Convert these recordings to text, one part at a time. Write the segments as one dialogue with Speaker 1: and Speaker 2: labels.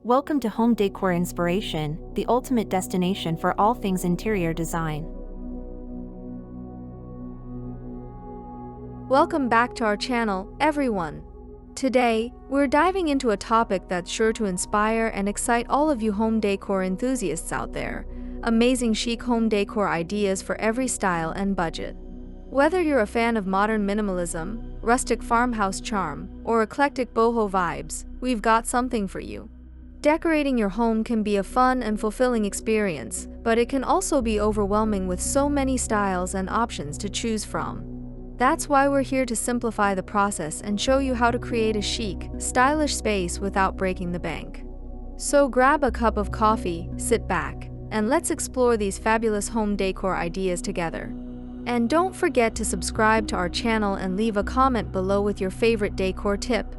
Speaker 1: Welcome to Home Decor Inspiration, the ultimate destination for all things interior design.
Speaker 2: Welcome back to our channel, everyone. Today, we're diving into a topic that's sure to inspire and excite all of you home decor enthusiasts out there. Amazing chic home decor ideas for every style and budget. Whether you're a fan of modern minimalism, rustic farmhouse charm, or eclectic boho vibes, we've got something for you. Decorating your home can be a fun and fulfilling experience, but it can also be overwhelming with so many styles and options to choose from. That's why we're here to simplify the process and show you how to create a chic, stylish space without breaking the bank. So grab a cup of coffee, sit back, and let's explore these fabulous home decor ideas together. And don't forget to subscribe to our channel and leave a comment below with your favorite decor tip.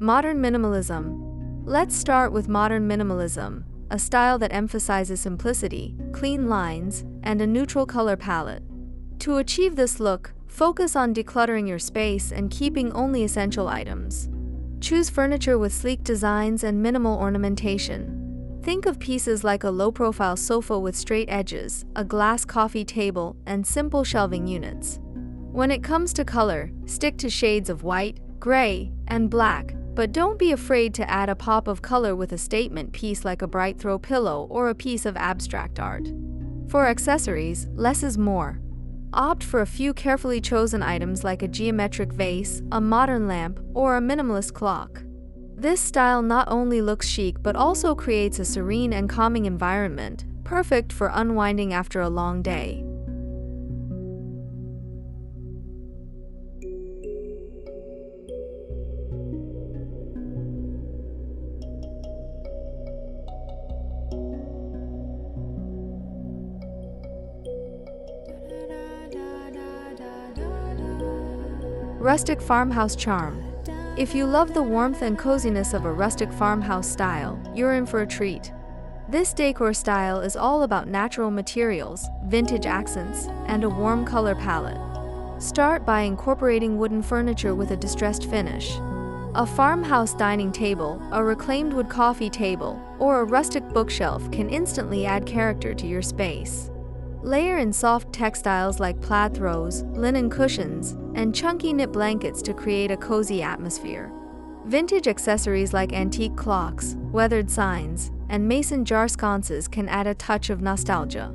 Speaker 2: Modern minimalism. Let's start with modern minimalism, a style that emphasizes simplicity, clean lines, and a neutral color palette. To achieve this look, focus on decluttering your space and keeping only essential items. Choose furniture with sleek designs and minimal ornamentation. Think of pieces like a low-profile sofa with straight edges, a glass coffee table, and simple shelving units. When it comes to color, stick to shades of white, gray, and black. But don't be afraid to add a pop of color with a statement piece like a bright throw pillow or a piece of abstract art. For accessories, less is more. Opt for a few carefully chosen items like a geometric vase, a modern lamp, or a minimalist clock. This style not only looks chic but also creates a serene and calming environment, perfect for unwinding after a long day. Rustic farmhouse charm. If you love the warmth and coziness of a rustic farmhouse style, you're in for a treat. This decor style is all about natural materials, vintage accents, and a warm color palette. Start by incorporating wooden furniture with a distressed finish. A farmhouse dining table, a reclaimed wood coffee table, or a rustic bookshelf can instantly add character to your space. Layer in soft textiles like plaid throws, linen cushions, and chunky knit blankets to create a cozy atmosphere. Vintage accessories like antique clocks, weathered signs, and mason jar sconces can add a touch of nostalgia.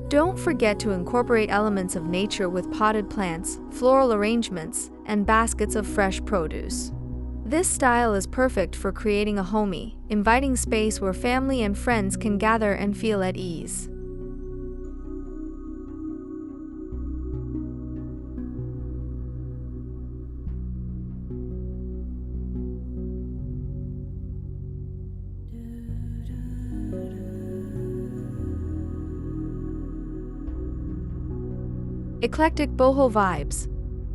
Speaker 2: Don't forget to incorporate elements of nature with potted plants, floral arrangements, and baskets of fresh produce. This style is perfect for creating a homey, inviting space where family and friends can gather and feel at ease. Eclectic boho vibes.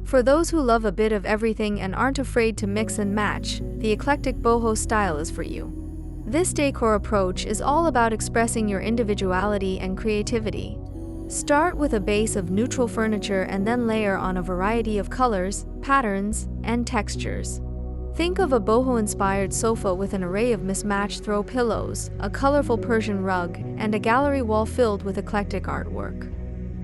Speaker 2: For those who love a bit of everything and aren't afraid to mix and match, the eclectic boho style is for you. This decor approach is all about expressing your individuality and creativity. Start with a base of neutral furniture and then layer on a variety of colors, patterns, and textures. Think of a boho-inspired sofa with an array of mismatched throw pillows, a colorful Persian rug, and a gallery wall filled with eclectic artwork.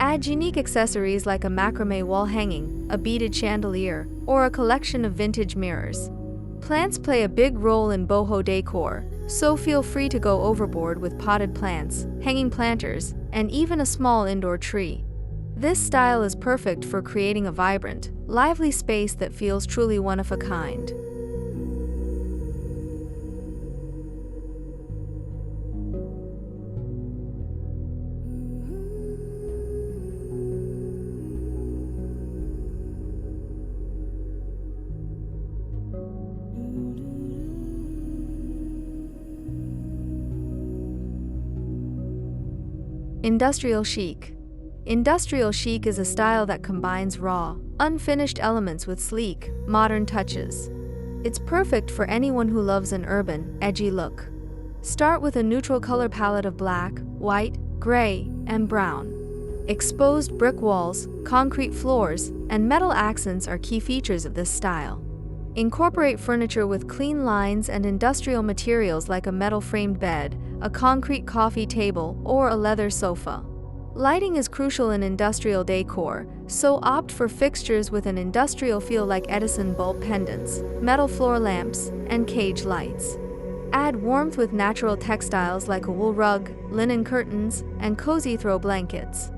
Speaker 2: Add unique accessories like a macrame wall hanging, a beaded chandelier, or a collection of vintage mirrors. Plants play a big role in boho decor, so feel free to go overboard with potted plants, hanging planters, and even a small indoor tree. This style is perfect for creating a vibrant, lively space that feels truly one of a kind. Industrial chic. Industrial chic is a style that combines raw, unfinished elements with sleek, modern touches. It's perfect for anyone who loves an urban, edgy look. Start with a neutral color palette of black, white, gray, and brown. Exposed brick walls, concrete floors, and metal accents are key features of this style. Incorporate furniture with clean lines and industrial materials like a metal-framed bed, a concrete coffee table, or a leather sofa. Lighting is crucial in industrial decor, so opt for fixtures with an industrial feel like Edison bulb pendants, metal floor lamps, and cage lights. Add warmth with natural textiles like a wool rug, linen curtains, and cozy throw blankets.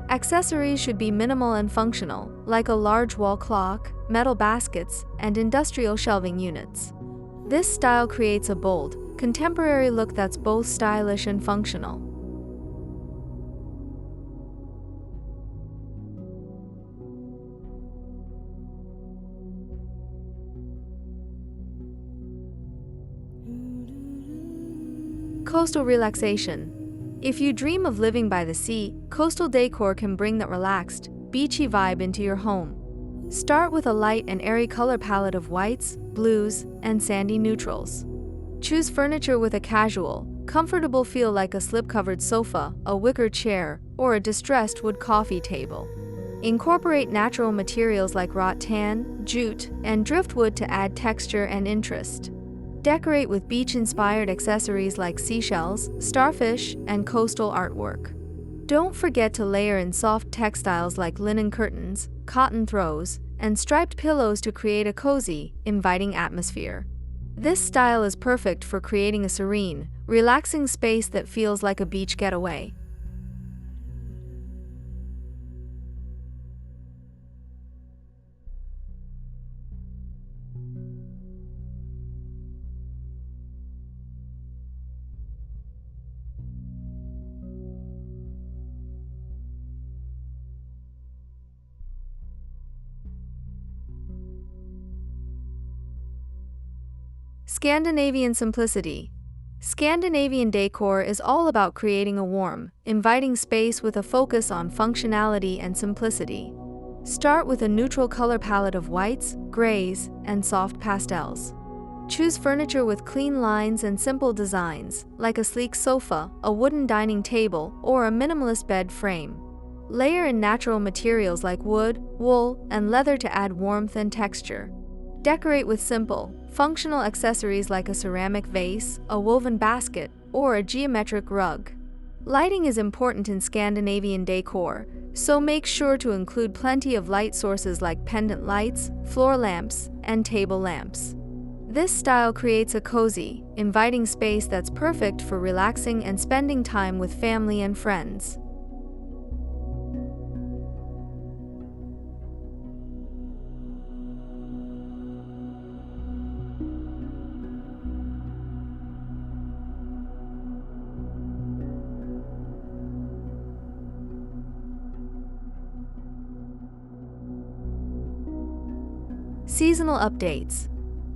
Speaker 2: Accessories should be minimal and functional, like a large wall clock, metal baskets, and industrial shelving units. This style creates a bold, contemporary look that's both stylish and functional. Coastal relaxation. If you dream of living by the sea, coastal decor can bring that relaxed, beachy vibe into your home. Start with a light and airy color palette of whites, blues, and sandy neutrals. Choose furniture with a casual, comfortable feel like a slip-covered sofa, a wicker chair, or a distressed wood coffee table. Incorporate natural materials like wrought tan, jute, and driftwood to add texture and interest. Decorate with beach-inspired accessories like seashells, starfish, and coastal artwork. Don't forget to layer in soft textiles like linen curtains, cotton throws, and striped pillows to create a cozy, inviting atmosphere. This style is perfect for creating a serene, relaxing space that feels like a beach getaway. Scandinavian simplicity. Scandinavian decor is all about creating a warm, inviting space with a focus on functionality and simplicity. Start with a neutral color palette of whites, grays, and soft pastels. Choose furniture with clean lines and simple designs, like a sleek sofa, a wooden dining table, or a minimalist bed frame. Layer in natural materials like wood, wool, and leather to add warmth and texture. Decorate with simple, functional accessories like a ceramic vase, a woven basket, or a geometric rug. Lighting is important in Scandinavian decor, so make sure to include plenty of light sources like pendant lights, floor lamps, and table lamps. This style creates a cozy, inviting space that's perfect for relaxing and spending time with family and friends. Seasonal updates.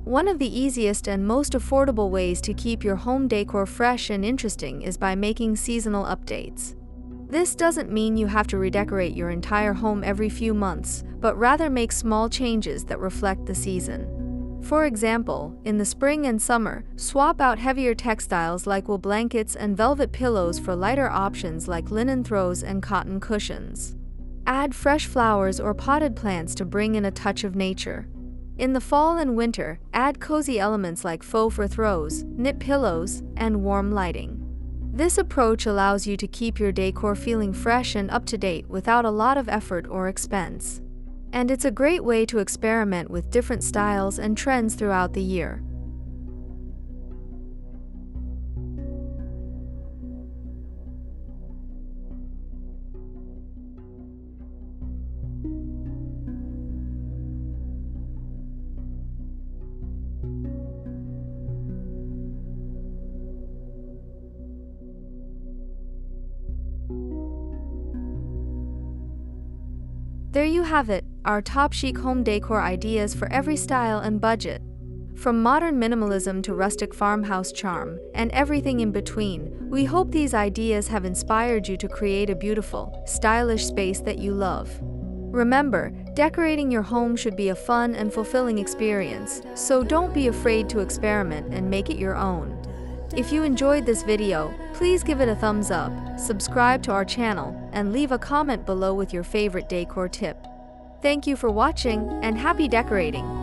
Speaker 2: One of the easiest and most affordable ways to keep your home decor fresh and interesting is by making seasonal updates. This doesn't mean you have to redecorate your entire home every few months, but rather make small changes that reflect the season. For example, in the spring and summer, swap out heavier textiles like wool blankets and velvet pillows for lighter options like linen throws and cotton cushions. Add fresh flowers or potted plants to bring in a touch of nature. In the fall and winter, add cozy elements like faux fur throws, knit pillows, and warm lighting. This approach allows you to keep your decor feeling fresh and up-to-date without a lot of effort or expense. And it's a great way to experiment with different styles and trends throughout the year. There you have it, our top chic home decor ideas for every style and budget. From modern minimalism to rustic farmhouse charm, and everything in between, we hope these ideas have inspired you to create a beautiful, stylish space that you love. Remember, decorating your home should be a fun and fulfilling experience, so don't be afraid to experiment and make it your own. If you enjoyed this video, please give it a thumbs up, subscribe to our channel, and leave a comment below with your favorite decor tip. Thank you for watching, and happy decorating!